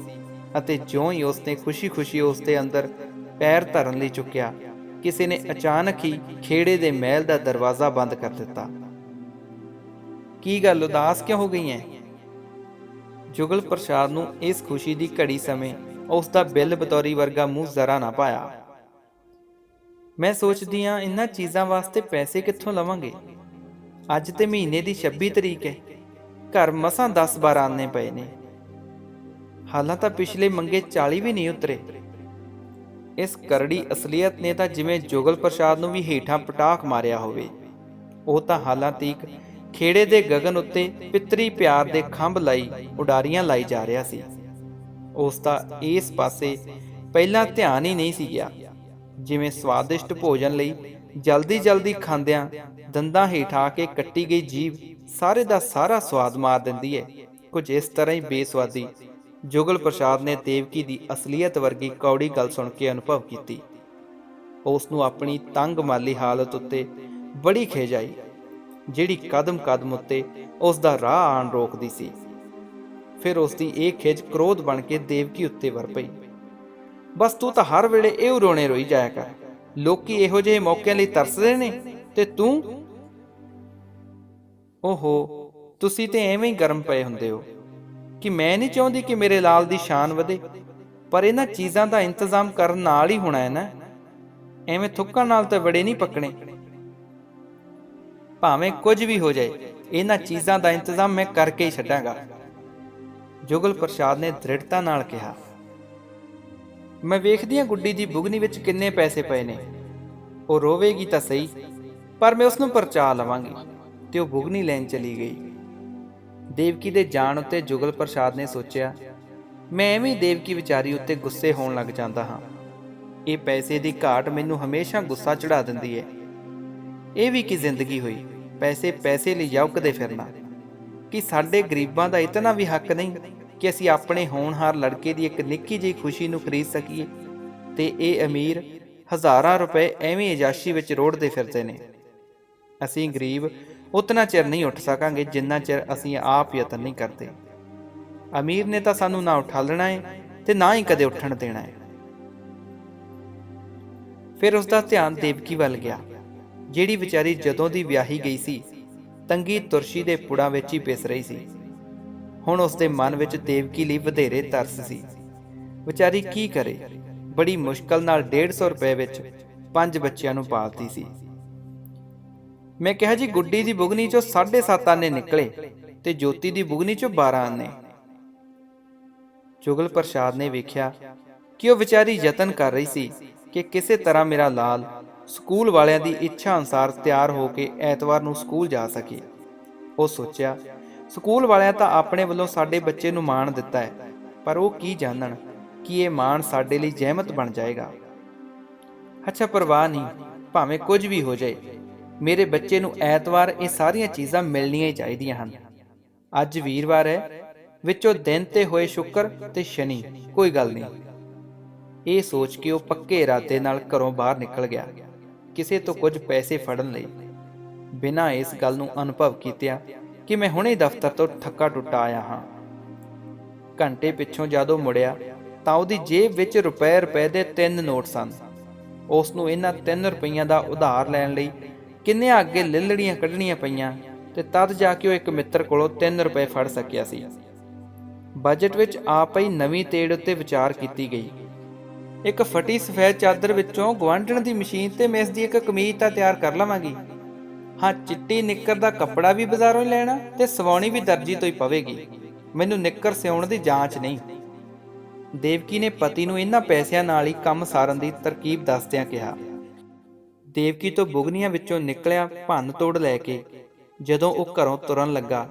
ਅਤੇ ਜਿਉਂ ਹੀ ਉਸਨੇ ਖੁਸ਼ੀ ਉਸ ਦੇ ਅੰਦਰ ਪੈਰ ਧਰਨ ਲਈ ਚੁੱਕਿਆ, ਕਿਸੇ ਨੇ ਅਚਾਨਕ ਹੀ ਖੇੜੇ ਦੇ ਮਹਿਲ ਦਾ ਦਰਵਾਜ਼ਾ ਬੰਦ ਕਰ ਦਿੱਤਾ। ਕੀ ਗੱਲ, ਉਦਾਸ ਕਿਉਂ ਹੋ ਗਈ ਹੈ? ਜੁਗਲ ਪ੍ਰਸਾਦ ਨੂੰ ਇਸ ਖੁਸ਼ੀ ਦੀ ਘੜੀ ਸਮੇਂ ਉਸ ਦਾ ਬਿੱਲ ਬਤੌਰੀ ਵਰਗਾ ਮੂੰਹ ਜ਼ਰਾ ਨਾ ਪਾਇਆ। ਮੈਂ ਸੋਚਦੀ ਹਾਂ ਇਹਨਾਂ ਚੀਜ਼ਾਂ ਵਾਸਤੇ ਪੈਸੇ ਕਿੱਥੋਂ ਲਵਾਂਗੇ। ਅੱਜ ਤੇ ਮਹੀਨੇ ਦੀ 26 ਤਰੀਕ ਹੈ, ਘਰ ਮਸਾਂ 10-12 ਆਨੇ ਪਏ ਨੇ। ਹਾਲਾਂ ਤਾਂ ਪਿਛਲੇ ਮੰਗੇ 40 ਵੀ ਨਹੀਂ ਉਤਰੇ। ਇਸ ਕਰੜੀ ਅਸਲੀਅਤ ਨੇ ਤਾਂ ਜਿਵੇਂ ਜੁਗਲ ਪ੍ਰਸਾਦ ਨੂੰ ਵੀ ਹੇਠਾਂ ਪਟਾਖ ਮਾਰਿਆ ਹੋਵੇ। ਉਹ ਤਾਂ ਹਾਲਾਂ ਤੀਕ ਖੇੜੇ ਦੇ ਗਗਨ ਉੱਤੇ ਪਿਤਰੀ ਪਿਆਰ ਦੇ ਖੰਭ ਲਈ ਉਡਾਰੀਆਂ ਲਾਈ ਜਾ ਰਿਹਾ ਸੀ। ਉਸ ਦਾ ਇਸ ਪਾਸੇ ਪਹਿਲਾਂ ਧਿਆਨ ਹੀ ਨਹੀਂ ਸੀ ਗਿਆ। ਜਿਵੇਂ ਸਵਾਦਿਸ਼ਟ ਭੋਜਨ ਲਈ ਜਲਦੀ ਖਾਂਦਿਆਂ ਦੰਦਾਂ ਹੇਠ ਆ ਕੇ ਕੱਟੀ ਗਈ ਜੀਭ ਸਾਰੇ ਦਾ ਸਾਰਾ ਸਵਾਦ ਮਾਰ ਦਿੰਦੀ ਹੈ, ਕੁਝ ਇਸ ਤਰ੍ਹਾਂ ਹੀ ਬੇਸਵਾਦੀ ਜੁਗਲ ਪ੍ਰਸਾਦ ਨੇ ਦੇਵਕੀ ਦੀ ਅਸਲੀਅਤ ਵਰਗੀ ਕੌੜੀ ਗੱਲ ਸੁਣ ਕੇ ਅਨੁਭਵ ਕੀਤੀ। ਉਸ ਨੂੰ ਆਪਣੀ ਤੰਗ ਮਾਲੀ ਹਾਲਤ ਉੱਤੇ ਬੜੀ ਖਿਝ ਆਈ, ਜਿਹੜੀ ਕਦਮ ਉੱਤੇ ਉਸ ਦਾ ਰਾਹ ਆਣ ਰੋਕਦੀ ਸੀ। ਫਿਰ ਉਸ ਦੀ ਇਹ ਖਿਝ ਕ੍ਰੋਧ ਬਣ ਕੇ ਦੇਵਕੀ ਉੱਤੇ ਵਰ ਪਈ। ਬਸ ਤੂੰ ਤਾਂ ਹਰ ਵੇਲੇ ਇਹੋ ਰੋਣੇ ਰੋਈ ਜਾਇਆ ਕਰ। ਲੋਕੀ ਇਹੋ ਜਿਹੇ ਮੌਕਿਆਂ ਲਈ ਤਰਸਦੇ ਨੇ ਤੇ ਤੂੰ, ਓਹੋ, ਤੁਸੀਂ ਤੇ ਐਵੇਂ ਹੀ ਗਰਮ ਪਏ ਹੁੰਦੇ ਹੋ ਕਿ ਮੈਂ ਨਹੀਂ ਚਾਹੁੰਦੀ ਕਿ ਮੇਰੇ ਲਾਲ ਦੀ ਸ਼ਾਨ ਵਧੇ, ਪਰ ਇਹਨਾਂ ਚੀਜ਼ਾਂ ਦਾ ਇੰਤਜ਼ਾਮ ਕਰਨ ਨਾਲ ਹੀ ਹੋਣਾ ਹੈ ਨਾ। ਐਵੇਂ ਥੁੱਕਣ ਨਾਲ ਤਾਂ ਬੜੇ ਨਹੀਂ ਪੱਕਣੇ। ਭਾਵੇਂ ਕੁਝ ਵੀ ਹੋ ਜਾਏ, ਇਹਨਾਂ ਚੀਜ਼ਾਂ ਦਾ ਇੰਤਜ਼ਾਮ ਮੈਂ ਕਰਕੇ ਹੀ ਛੱਡਾਂਗਾ। ਜੁਗਲ ਪ੍ਰਸਾਦ ਨੇ ਦ੍ਰਿੜਤਾ ਨਾਲ ਕਿਹਾ। ਮੈਂ ਵੇਖਦੀ ਹਾਂ ਗੁੱਡੀ ਦੀ ਬੁਗਨੀ ਵਿੱਚ ਕਿੰਨੇ ਪੈਸੇ ਪਏ ਨੇ। ਉਹ ਰੋਵੇਗੀ ਤਾਂ ਸਹੀ, ਪਰ ਮੈਂ ਉਸ ਨੂੰ ਪਰਚਾ ਲਵਾਂਗੀ। ਤੇ ਉਹ ਬੁਗਨੀ ਲੈਣ ਚਲੀ ਗਈ। ਦੇਵਕੀ ਦੇ ਜਾਣ ਉੱਤੇ ਜੁਗਲ ਪ੍ਰਸਾਦ ਨੇ ਸੋਚਿਆ, ਮੈਂ ਐਵੇਂ ਦੇਵਕੀ ਵਿਚਾਰੀ ਉੱਤੇ ਗੁੱਸੇ ਹੋਣ ਲੱਗ ਜਾਂਦਾ ਹਾਂ। ਇਹ ਪੈਸੇ ਦੀ ਘਾਟ ਮੈਨੂੰ ਹਮੇਸ਼ਾ ਗੁੱਸਾ ਚੜਾ ਦਿੰਦੀ ਹੈ। ਇਹ ਵੀ ਕੀ ਜ਼ਿੰਦਗੀ ਹੋਈ, ਪੈਸੇ ਲਈ ਯੌਕਦੇ ਫਿਰਨਾ। ਕਿ ਸਾਡੇ ਗਰੀਬਾਂ ਦਾ ਇਤਨਾ ਵੀ ਹੱਕ ਨਹੀਂ ਕਿ ਅਸੀਂ ਆਪਣੇ ਹੋਣਹਾਰ ਲੜਕੇ ਦੀ ਇੱਕ ਨਿੱਕੀ ਜਿਹੀ ਖੁਸ਼ੀ ਨੂੰ ਖਰੀਦ ਸਕੀਏ, ਤੇ ਇਹ ਅਮੀਰ ਹਜ਼ਾਰਾਂ ਰੁਪਏ ਐਵੇਂ ਅਯਾਸ਼ੀ ਵਿੱਚ ਰੋੜਦੇ ਫਿਰਦੇ ਨੇ। ਅਸੀਂ ਗਰੀਬ ਉਤਨਾ ਚਿਰ ਨਹੀਂ ਉੱਠ ਸਕਾਂਗੇ ਜਿੰਨਾ ਚਿਰ ਅਸੀਂ ਆਪ ਯਤਨ ਨਹੀਂ ਕਰਦੇ। ਅਮੀਰ ਨੇ ਤਾਂ ਸਾਨੂੰ ਨਾ ਉਠਾਲਣਾ ਹੈ ਤੇ ਨਾ ਹੀ ਕਦੇ ਉੱਠਣ ਦੇਣਾ ਹੈ। ਫਿਰ ਉਸ ਦਾ ਧਿਆਨ ਦੇਵਕੀ ਵੱਲ ਗਿਆ, ਜਿਹੜੀ ਵਿਚਾਰੀ ਜਦੋਂ ਦੀ ਵਿਆਹੀ ਗਈ ਸੀ ਤੰਗੀ ਤੁਰਸ਼ੀ ਦੇ ਪੁੜਾਂ ਵਿੱਚ ਹੀ ਪਿਸ ਰਹੀ ਸੀ। ਹੁਣ ਉਸ ਦੇ ਮਨ ਵਿੱਚ ਦੇਵਕੀ ਲਈ ਵਧੇਰੇ ਤਰਸ ਸੀ। ਵਿਚਾਰੀ ਕੀ ਕਰੇ, ਬੜੀ ਮੁਸ਼ਕਲ ਨਾਲ 150 ਰੁਪਏ ਵਿੱਚ 5 ਬੱਚਿਆਂ ਨੂੰ ਪਾਲਦੀ ਸੀ। ਮੈਂ ਕਿਹਾ ਜੀ ਗੁੱਡੀ ਦੀ ਬੁਗਨੀ ਚੋਂ 7.5 ਆਨੇ ਨਿਕਲੇ ਤੇ ਜੋਤੀ ਦੀ ਬੁਗਨੀ ਚੋਂ 12 ਆਨੇ। ਜੁਗਲ ਪ੍ਰਸਾਦ ਨੇ ਵੇਖਿਆ ਕਿ ਉਹ ਵਿਚਾਰੀ ਯਤਨ ਕਰ ਰਹੀ ਸੀ ਕਿ ਕਿਸੇ ਤਰ੍ਹਾਂ ਮੇਰਾ ਲਾਲ ਸਕੂਲ ਵਾਲਿਆਂ ਦੀ ਇੱਛਾ ਅਨੁਸਾਰ ਤਿਆਰ ਹੋ ਕੇ ਐਤਵਾਰ ਨੂੰ ਸਕੂਲ ਜਾ ਸਕੇ। ਉਹ ਸੋਚਿਆ, ਸਕੂਲ ਵਾਲਿਆਂ ਤਾਂ ਆਪਣੇ ਵੱਲੋਂ ਸਾਡੇ ਬੱਚੇ ਨੂੰ ਮਾਣ ਦਿੱਤਾ ਹੈ, ਪਰ ਉਹ ਕੀ ਜਾਣਨ ਕਿ ਇਹ ਮਾਣ ਸਾਡੇ ਲਈ ਜ਼ਹਿਮਤ ਬਣ ਜਾਏਗਾ। ਅੱਛਾ, ਪਰਵਾਹ ਨਹੀਂ, ਭਾਵੇਂ ਕੁਝ ਵੀ ਹੋ ਜਾਏ, ਮੇਰੇ ਬੱਚੇ ਨੂੰ ਐਤਵਾਰ ਇਹ ਸਾਰੀਆਂ ਚੀਜ਼ਾਂ ਮਿਲਣੀਆਂ ਹੀ ਚਾਹੀਦੀਆਂ ਹਨ। ਅੱਜ ਵੀਰਵਾਰ ਹੈ, ਵਿੱਚੋਂ ਦਿਨ ਤੇ ਹੋਏ ਸ਼ੁੱਕਰ ਤੇ ਸ਼ਨੀ, ਕੋਈ ਗੱਲ ਨਹੀਂ। ਇਹ ਸੋਚ ਕੇ ਉਹ ਪੱਕੇ ਇਰਾਦੇ ਨਾਲ ਘਰੋਂ ਬਾਹਰ ਨਿਕਲ ਗਿਆ, ਕਿਸੇ ਤੋਂ ਕੁਝ ਪੈਸੇ ਫੜਨ ਲਈ, ਬਿਨਾਂ ਇਸ ਗੱਲ ਨੂੰ ਅਨੁਭਵ ਕੀਤਿਆਂ ਕਿ ਮੈਂ ਹੁਣੇ ਦਫ਼ਤਰ ਤੋਂ ਥੱਕਾ ਟੁੱਟਾ ਆਇਆ ਹਾਂ। ਘੰਟੇ ਪਿੱਛੋਂ ਜਦੋਂ ਮੁੜਿਆ ਤਾਂ ਉਹਦੀ ਜੇਬ ਵਿੱਚ ਰੁਪਏ ਦੇ 3 ਨੋਟ ਸਨ। ਉਸ ਨੂੰ ਇਹਨਾਂ 3 ਰੁਪਈਆਂ ਦਾ ਉਧਾਰ ਲੈਣ ਲਈ ਕਿੰਨਿਆਂ ਅੱਗੇ ਲਿੱਲੜੀਆਂ ਕੱਢਣੀਆਂ ਪਈਆਂ ਤੇ ਤਦ ਜਾ ਕੇ ਉਹ ਇੱਕ ਮਿੱਤਰ ਕੋਲੋਂ 3 ਰੁਪਏ ਫੜ ਸਕਿਆ ਸੀ। ਬਜਟ ਵਿੱਚ ਆਪ ਹੀ ਨਵੀਂ ਤੇੜ ਉੱਤੇ ਵਿਚਾਰ ਕੀਤੀ ਗਈ। ਇੱਕ ਫਟੀ ਸਫੈਦ ਚਾਦਰ ਵਿੱਚੋਂ ਗੁਆਂਢਣ ਦੀ ਮਸ਼ੀਨ ਤੇ ਮੈਂ ਇਸ ਦੀ ਇੱਕ ਕਮੀਜ਼ ਤਾਂ ਤਿਆਰ ਕਰ ਲਵਾਂਗੀ। ਹਾਂ, ਚਿੱਟੀ ਨਿੱਕਰ ਦਾ ਕੱਪੜਾ ਵੀ ਬਾਜ਼ਾਰੋਂ ਲੈਣਾ ਤੇ ਸਵਾਉਣੀ ਵੀ ਦਰਜੀ ਤੋਂ ਹੀ ਪਵੇਗੀ। ਮੈਨੂੰ ਨਿੱਕਰ ਸਿਉਣ ਦੀ ਜਾਂਚ ਨਹੀਂ। ਦੇਵਕੀ ਨੇ ਪਤੀ ਨੂੰ ਇਹਨਾਂ ਪੈਸਿਆਂ ਨਾਲ ਹੀ ਕੰਮ ਸਾਰਨ ਦੀ ਤਰਕੀਬ ਦੱਸਦਿਆਂ ਕਿਹਾ। ਦੇਵਕੀ ਤੋਂ ਬੁਗਨੀਆਂ ਵਿੱਚੋਂ ਨਿਕਲਿਆ ਭੰਨ ਤੋੜ ਲੈ ਕੇ ਜਦੋਂ ਉਹ ਘਰੋਂ ਤੁਰਨ ਲੱਗਾ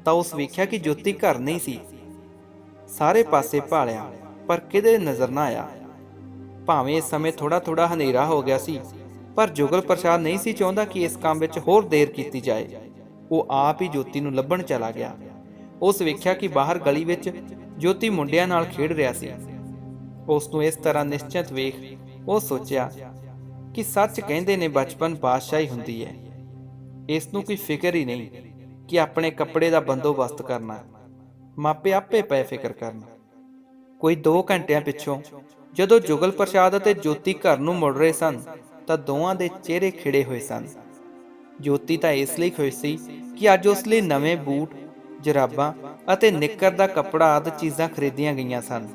ਤਾਂ ਉਸ ਵੇਖਿਆ ਕਿ ਜੋਤੀ ਘਰ ਨਹੀਂ ਸੀ। ਸਾਰੇ ਪਾਸੇ ਭਾਲਿਆ ਪਰ ਕਿਤੇ ਨਜ਼ਰ ਨਾ ਆਇਆ। ਭਾਵੇਂ ਇਸ ਸਮੇਂ ਥੋੜਾ ਹਨੇਰਾ ਹੋ ਗਿਆ ਸੀ, ਪਰ ਜੁਗਲ ਪ੍ਰਸਾਦ ਨਹੀਂ ਸੀ ਚਾਹੁੰਦਾ ਕਿ ਇਸ ਕੰਮ ਵਿੱਚ ਹੋਰ ਦੇਰ ਕੀਤੀ ਜਾਏ। ਉਹ ਆਪ ਹੀ ਜੋਤੀ ਨੂੰ ਲੱਭਣ ਚਲਾ ਗਿਆ। ਉਸ ਵੇਖਿਆ ਕਿ ਬਾਹਰ ਗਲੀ ਵਿੱਚ ਜੋਤੀ ਮੁੰਡਿਆਂ ਨਾਲ ਖੇਡ ਰਿਹਾ ਸੀ। ਉਸ ਨੂੰ ਇਸ ਤਰ੍ਹਾਂ ਨਿਸ਼ਚਿੰਤ ਵੇਖ ਉਹ ਸੋਚਿਆ ਕਿ ਸੱਚ ਕਹਿੰਦੇ ਨੇ ਬਚਪਨ ਬਾਦਸ਼ਾਹੀ ਹੁੰਦੀ ਹੈ। ਇਸ ਨੂੰ ਕੋਈ ਫਿਕਰ ਹੀ ਨਹੀਂ ਕਿ ਆਪਣੇ ਕੱਪੜੇ ਦਾ ਬੰਦੋਬਸਤ ਕਰਨਾ, ਮਾਪੇ ਆਪੇ ਪਏ ਫਿਕਰ ਕਰਨ। ਕੋਈ 2 ਘੰਟਿਆਂ ਪਿੱਛੋਂ ਜਦੋਂ ਜੁਗਲ ਪ੍ਰਸਾਦ ਅਤੇ ਜੋਤੀ ਘਰ ਨੂੰ ਮੁੜ ਰਹੇ ਸਨ ਤਾਂ ਦੋਵਾਂ ਦੇ ਚਿਹਰੇ ਖਿੜੇ ਹੋਏ ਸਨ। ਜੋਤੀ ਤਾਂ ਇਸ ਲਈ ਖੁਸ਼ ਸੀ ਕਿ ਅੱਜ ਉਸ ਲਈ ਨਵੇਂ ਬੂਟ, ਜਰਾਬਾਂ ਅਤੇ ਨਿੱਕਰ ਦਾ ਕੱਪੜਾ ਆਦਿ ਚੀਜ਼ਾਂ ਖਰੀਦੀਆਂ ਗਈਆਂ ਸਨ,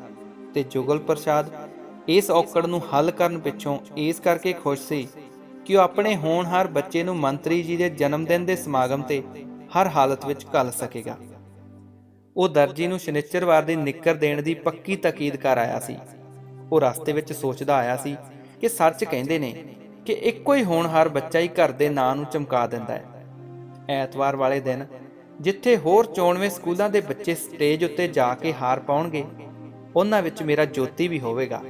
ਤੇ ਜੁਗਲ ਪ੍ਰਸਾਦ ਇਸ ਔਕੜ ਨੂੰ ਹੱਲ ਕਰਨ ਪਿੱਛੋਂ ਇਸ ਕਰਕੇ ਖੁਸ਼ ਸੀ ਕਿ ਉਹ ਆਪਣੇ ਹੋਣਹਾਰ ਬੱਚੇ ਨੂੰ ਮੰਤਰੀ ਜੀ ਦੇ ਜਨਮ ਦਿਨ ਦੇ ਸਮਾਗਮ ਤੇ ਹਰ ਹਾਲਤ ਵਿੱਚ ਘੱਲ ਸਕੇਗਾ। ਉਹ ਦਰਜੀ ਨੂੰ ਸ਼ਨਿਚਰਵਾਰ ਦੀ ਨਿੱਕਰ ਦੇਣ ਦੀ ਪੱਕੀ ਤਾਕੀਦ ਕਰ ਆਇਆ ਸੀ। ਉਹ ਰਸਤੇ ਵਿੱਚ ਸੋਚਦਾ ਆਇਆ ਸੀ ਕਿ ਸੱਚ ਕਹਿੰਦੇ ਨੇ ਕਿ ਇੱਕੋ ਹੀ ਹੋਣਹਾਰ ਬੱਚਾ ਹੀ ਘਰ ਦੇ ਨਾਂ ਨੂੰ ਚਮਕਾ ਦਿੰਦਾ ਹੈ। ਐਤਵਾਰ ਵਾਲੇ ਦਿਨ ਜਿੱਥੇ ਹੋਰ 94 ਸਕੂਲਾਂ ਦੇ ਬੱਚੇ ਸਟੇਜ ਉੱਤੇ ਜਾ ਕੇ ਹਾਰ ਪਾਉਣਗੇ, ਉਹਨਾਂ ਵਿੱਚ ਮੇਰਾ ਜੋਤੀ ਵੀ ਹੋਵੇਗਾ।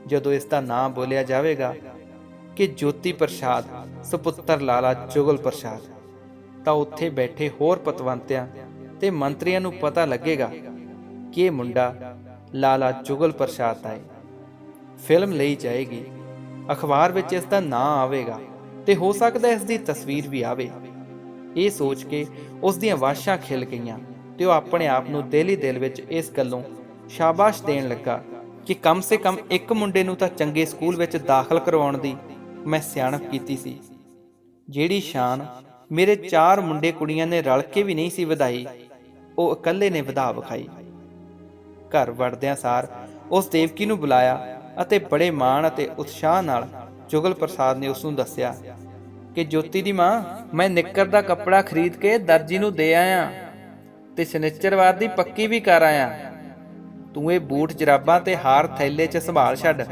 ਜਦੋਂ ਇਸ ਦਾ ਨਾਂ ਬੋਲਿਆ ਜਾਵੇਗਾ ਕਿ ਜੋਤੀ ਪ੍ਰਸਾਦ ਸੁਪੁੱਤਰ ਲਾਲਾ ਜੁਗਲ ਪ੍ਰਸਾਦ, ਤਾਂ ਉੱਥੇ ਬੈਠੇ ਹੋਰ ਪਤਵੰਤਿਆਂ ਤੇ ਮੰਤਰੀਆਂ ਨੂੰ ਪਤਾ ਲੱਗੇਗਾ ਕਿ ਇਹ ਮੁੰਡਾ ਲਾਲਾ ਜੁਗਲ ਪ੍ਰਸਾਦ ਦਾ ਹੈ। ਫਿਲਮ ਲਈ ਜਾਏਗੀ, ਅਖਬਾਰ ਵਿੱਚ ਇਸ ਦਾ ਨਾਂ ਆਵੇਗਾ ਤੇ ਹੋ ਸਕਦਾ ਇਸ ਦੀ ਤਸਵੀਰ ਵੀ ਆਵੇ। ਇਹ ਸੋਚ ਕੇ ਉਸ ਦੀਆਂ ਵਾਸ਼ਾਂ ਖਿਲ ਗਈਆਂ ਤੇ ਉਹ ਆਪਣੇ ਆਪ ਨੂੰ ਦਿਲ ਹੀ ਦਿਲ ਵਿੱਚ ਇਸ ਗੱਲੋਂ ਸ਼ਾਬਾਸ਼ ਦੇਣ ਲੱਗਾ ਕਿ ਕਮ ਸੇ ਕਮ ਇੱਕ ਮੁੰਡੇ ਨੂੰ ਤਾਂ ਚੰਗੇ ਸਕੂਲ ਵਿੱਚ ਦਾਖਲ ਕਰਵਾਉਣ ਦੀ ਮੈਂ ਸਿਆਣਪ ਕੀਤੀ ਸੀ। ਜਿਹੜੀ ਸ਼ਾਨ ਮੇਰੇ 4 ਮੁੰਡੇ ਕੁੜੀਆਂ ਨੇ ਰਲ ਕੇ ਵੀ ਨਹੀਂ ਸੀ ਵਧਾਈ, ਉਹ ਇਕੱਲੇ ਨੇ ਵਧਾ ਵਿਖਾਈ। ਘਰ ਵੜਦਿਆਂ ਸਾਰ ਉਸ ਦੇਵਕੀ ਨੂੰ ਬੁਲਾਇਆ ਅਤੇ ਬੜੇ ਮਾਣ ਅਤੇ ਉਤਸ਼ਾਹ ਨਾਲ ਜੁਗਲ ਪ੍ਰਸਾਦ ਨੇ ਉਸ ਨੂੰ ਦੱਸਿਆ ਕਿ ਜੋਤੀ ਦੀ ਮਾਂ, ਮੈਂ ਨਿੱਕਰ ਦਾ ਕੱਪੜਾ ਖਰੀਦ ਕੇ ਦਰਜੀ ਨੂੰ ਦੇ ਆਇਆ ਤੇ ਸ਼ਨਿਚਰਵਾਰ ਦੀ ਪੱਕੀ ਵੀ ਕਰ ਆਇਆ। ਤੂੰ ਇਹ ਬੂਟ, ਜਰਾਬਾਂ ਤੇ ਹਾਰ ਥੈਲੇ 'ਚ ਸੰਭਾਲ ਛੱਡ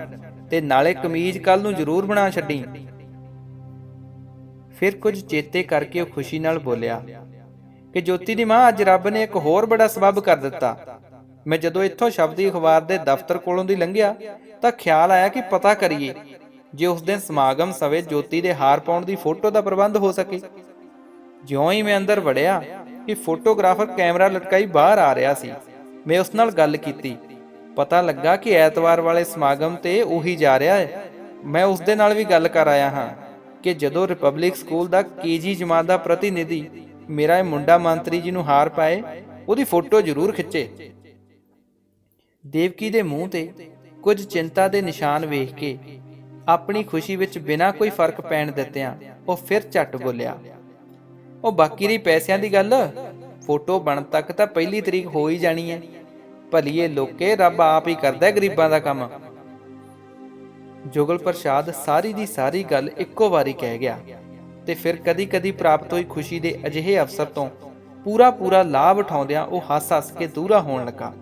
ਤੇ ਨਾਲੇ ਕਮੀਜ਼ ਕੱਲ ਨੂੰ ਜ਼ਰੂਰ ਬਣਾ ਛੱਡੀ। ਫਿਰ ਕੁਝ ਚੇਤੇ ਕਰਕੇ ਉਹ ਖੁਸ਼ੀ ਨਾਲ ਬੋਲਿਆ ਕਿ ਜੋਤੀ ਦੀ ਮਾਂ, ਅੱਜ ਰੱਬ ਨੇ ਇੱਕ ਹੋਰ ਬੜਾ ਸਬੱਬ ਕਰ ਦਿੱਤਾ। ਮੈਂ ਜਦੋਂ ਇੱਥੋਂ ਸ਼ਬਦੀ ਅਖਬਾਰ ਦੇ ਦਫ਼ਤਰ ਕੋਲੋਂ ਦੀ ਲੰਘਿਆ ਤਾਂ ਖਿਆਲ ਆਇਆ ਕਿ ਪਤਾ ਕਰੀਏ ਜੇ ਉਸ ਦਿਨ ਸਮਾਗਮ ਸਮੇਂ ਜੋਤੀ ਦੇ ਹਾਰ ਪਾਉਣ ਦੀ ਫੋਟੋ ਦਾ ਪ੍ਰਬੰਧ ਹੋ ਸਕੇ। ਜਿਉਂ ਹੀ ਮੈਂ ਅੰਦਰ ਵੜਿਆ ਕਿ ਫੋਟੋਗ੍ਰਾਫਰ ਕੈਮਰਾ ਲਟਕਾਈ ਬਾਹਰ ਆ ਰਿਹਾ ਸੀ। ਮੈਂ ਉਸ ਨਾਲ ਗੱਲ ਕੀਤੀ, ਪਤਾ ਲੱਗਾ ਕਿ ਐਤਵਾਰ ਵਾਲੇ ਸਮਾਗਮ ਤੇ ਉਹੀ ਜਾ ਰਿਹਾ ਹੈ। ਮੈਂ ਉਸ ਦੇ ਨਾਲ ਵੀ ਗੱਲ ਕਰ ਆਇਆ ਹਾਂ ਕਿ ਜਦੋਂ ਰਿਪਬਲਿਕ ਸਕੂਲ ਦਾ KG ਜਮਾਤ ਦਾ ਪ੍ਰਤੀਨਿਧੀ ਮੇਰਾ ਇਹ ਮੁੰਡਾ ਮੰਤਰੀ ਜੀ ਨੂੰ ਹਾਰ ਪਾਏ, ਉਹਦੀ ਫੋਟੋ ਜ਼ਰੂਰ ਖਿੱਚੇ। ਦੇਵਕੀ ਦੇ ਮੂੰਹ ਤੇ ਕੁਝ ਚਿੰਤਾ ਦੇ ਨਿਸ਼ਾਨ ਵੇਖ ਕੇ ਆਪਣੀ ਖੁਸ਼ੀ ਵਿੱਚ ਬਿਨਾਂ ਕੋਈ ਫਰਕ ਪੈਣ ਦਿੱਤਿਆਂ ਉਹ ਫਿਰ ਝੱਟ ਬੋਲਿਆ, ਉਹ ਬਾਕੀ ਰਹੀ ਪੈਸਿਆਂ ਦੀ ਗੱਲ, ਫੋਟੋ ਬਣ ਤੱਕ ਤਾਂ 1 ਤਰੀਕ ਹੋ ਹੀ ਜਾਣੀ ਹੈ। ਭਲੀਏ ਲੋਕੇ, ਰੱਬ ਆਪ ਹੀ ਕਰਦਾ ਗਰੀਬਾਂ ਦਾ ਕੰਮ। ਜੁਗਲ ਪ੍ਰਸਾਦ ਸਾਰੀ ਦੀ ਸਾਰੀ ਗੱਲ ਇੱਕੋ ਵਾਰੀ ਕਹਿ ਗਿਆ ਤੇ ਫਿਰ ਕਦੀ ਕਦੀ ਪ੍ਰਾਪਤ ਹੋਈ ਖੁਸ਼ੀ ਦੇ ਅਜਿਹੇ ਅਵਸਰ ਤੋਂ ਪੂਰਾ ਲਾਭ ਉਠਾਉਂਦਿਆਂ ਉਹ ਹੱਸ ਕੇ ਦੂਰਾ ਹੋਣ ਲੱਗਾ।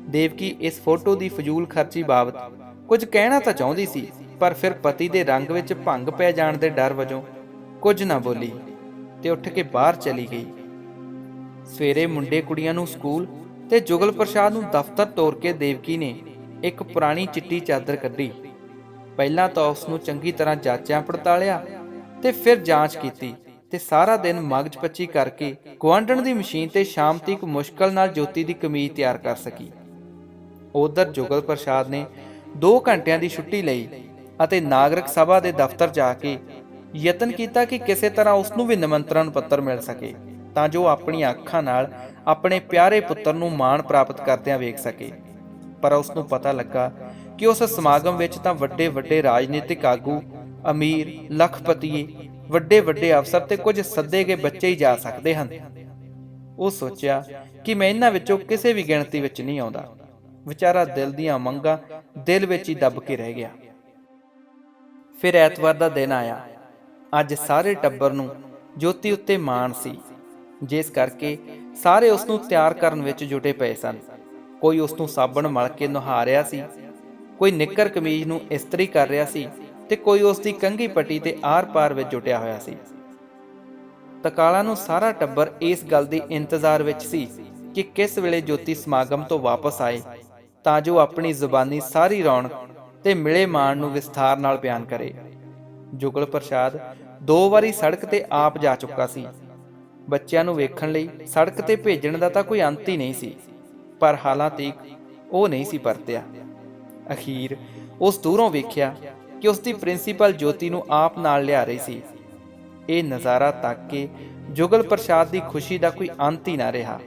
ਦੇਵਕੀ ਇਸ ਫੋਟੋ ਦੀ ਫਜ਼ੂਲ ਖਰਚੀ ਬਾਬਤ ਕੁਝ ਕਹਿਣਾ ਤਾਂ ਚਾਹੁੰਦੀ ਸੀ, ਪਰ ਫਿਰ ਪਤੀ ਦੇ ਰੰਗ ਵਿੱਚ ਭੰਗ ਪੈ ਜਾਣ ਦੇ ਡਰ ਵਜੋਂ ਕੁਝ ਨਾ ਬੋਲੀ ਤੇ ਉੱਠ ਕੇ ਬਾਹਰ ਚਲੀ ਗਈ। ਸਵੇਰੇ ਮੁੰਡੇ ਕੁੜੀਆਂ ਨੂੰ ਸਕੂਲ ਤੇ ਜੁਗਲ ਪ੍ਰਸਾਦ ਨੂੰ ਦਫ਼ਤਰ ਤੋਰ ਕੇ ਦੇਵਕੀ ਨੇ ਇੱਕ ਪੁਰਾਣੀ ਚਿੱਟੀ ਚਾਦਰ ਕੱਢੀ। ਪਹਿਲਾਂ ਤਾਂ ਉਸ ਨੂੰ ਚੰਗੀ ਤਰ੍ਹਾਂ ਜਾਂਚਿਆ ਪੜਤਾਲਿਆ ਤੇ ਫਿਰ ਜਾਂਚ ਕੀਤੀ ਤੇ ਸਾਰਾ ਦਿਨ ਮਗਜ ਪੱਚੀ ਕਰਕੇ ਗੁਆਂਢਣ ਦੀ ਮਸ਼ੀਨ ਤੇ ਸ਼ਾਮ ਤੱਕ ਮੁਸ਼ਕਲ ਨਾਲ ਜੋਤੀ ਦੀ ਕਮੀਜ਼ ਤਿਆਰ ਕਰ ਸਕੀ। ਉਧਰ ਜੁਗਲ ਪ੍ਰਸਾਦ ਨੇ 2 ਘੰਟਿਆਂ ਦੀ ਛੁੱਟੀ ਲਈ ਅਤੇ ਨਾਗਰਿਕ ਸਭਾ ਦੇ ਦਫ਼ਤਰ ਜਾ ਕੇ ਯਤਨ ਕੀਤਾ ਕਿ ਕਿਸੇ ਤਰ੍ਹਾਂ ਉਸ ਨੂੰ ਵੀ ਨਿਮੰਤਰਣ ਪੱਤਰ ਮਿਲ ਸਕੇ ਤਾਂ ਜੋ ਆਪਣੀਆਂ ਅੱਖਾਂ ਨਾਲ ਆਪਣੇ ਪਿਆਰੇ ਪੁੱਤਰ ਨੂੰ ਮਾਣ ਪ੍ਰਾਪਤ ਕਰਦਿਆਂ ਵੇਖ ਸਕੇ। ਪਰ ਉਸ ਨੂੰ ਪਤਾ ਲੱਗਾ ਕਿ ਉਸ ਸਮਾਗਮ ਵਿੱਚ ਤਾਂ ਵੱਡੇ ਰਾਜਨੀਤਿਕ ਆਗੂ, ਅਮੀਰ, ਲੱਖਪਤੀਏ, ਵੱਡੇ ਅਫਸਰ ਤੇ ਕੁਝ ਸੱਦੇ ਗਏ ਬੱਚੇ ਹੀ ਜਾ ਸਕਦੇ ਹਨ। ਉਹ ਸੋਚਿਆ ਕਿ ਮੈਂ ਇਹਨਾਂ ਵਿੱਚੋਂ ਕਿਸੇ ਵੀ ਗਿਣਤੀ ਵਿੱਚ ਨਹੀਂ ਆਉਂਦਾ। ਵਿਚਾਰਾ ਦਿਲ ਦੀਆਂ ਮੰਗਾਂ ਦਿਲ ਵਿੱਚ ਹੀ ਦੱਬ ਕੇ ਰਹਿ ਗਿਆ। ਫਿਰ ਐਤਵਾਰ ਦਾ ਦਿਨ ਆਇਆ। ਅੱਜ ਸਾਰੇ ਟੱਬਰ ਨੂੰ ਜੋਤੀ ਉੱਤੇ ਮਾਣ ਸੀ, ਜਿਸ ਕਰਕੇ ਸਾਰੇ ਉਸ ਨੂੰ ਤਿਆਰ ਕਰਨ ਵਿੱਚ ਜੁਟੇ ਪਏ ਸਨ। ਕੋਈ ਉਸ ਨੂੰ ਸਾਬਣ ਮਲ ਕੇ ਨਹਾ ਰਿਹਾ ਸੀ, ਕੋਈ ਨਿੱਕਰ ਕਮੀਜ਼ ਨੂੰ ਇਸਤਰੀ ਕਰ ਰਿਹਾ ਸੀ ਤੇ ਕੋਈ ਉਸ ਦੀ ਕੰਘੀ ਪੱਟੀ ਤੇ ਆਰ-ਪਾਰ ਵਿੱਚ ਜੁਟਿਆ ਹੋਇਆ ਸੀ। ਤਕਾਲਾ ਨੂੰ ਸਾਰਾ ਟੱਬਰ ਇਸ ਗੱਲ ਦੀ ਇੰਤਜ਼ਾਰ ਵਿੱਚ ਸੀ ਕਿ ਕਿਸ ਵੇਲੇ ਜੋਤੀ ਸਮਾਗਮ ਤੋਂ ਵਾਪਸ ਆਏ ਤਾਂ ਜੋ ਆਪਣੀ ਜ਼ੁਬਾਨੀ ਸਾਰੀ ਰੌਣਕ ਤੇ ਮਿਲੇ ਮਾਣ ਨੂੰ ਵਿਸਥਾਰ ਨਾਲ ਬਿਆਨ ਕਰੇ। ਜੁਗਲ ਪ੍ਰਸਾਦ 2 ਵਾਰੀ ਸੜਕ ਤੇ ਆਪ ਜਾ ਚੁੱਕਾ ਸੀ। ਬੱਚਿਆਂ ਨੂੰ ਵੇਖਣ ਲਈ ਸੜਕ ਤੇ ਭੇਜਣ ਦਾ ਤਾਂ ਕੋਈ ਅੰਤ ਹੀ ਨਹੀਂ ਸੀ, ਪਰ ਹਾਲਾਂ ਤੀਕ ਉਹ ਨਹੀਂ ਸੀ ਪਰਤਿਆ। ਅਖੀਰ ਉਸ ਦੂਰੋਂ ਵੇਖਿਆ ਕਿ ਉਸ ਦੀ ਪ੍ਰਿੰਸੀਪਲ ਜੋਤੀ ਨੂੰ ਆਪ ਨਾਲ ਲਿਆ ਰਹੀ ਸੀ। ਇਹ ਨਜ਼ਾਰਾ ਤੱਕ ਕੇ ਜੁਗਲ ਪ੍ਰਸਾਦ ਦੀ ਖੁਸ਼ੀ ਦਾ ਕੋਈ ਅੰਤ ਹੀ ਨਾ ਰਿਹਾ।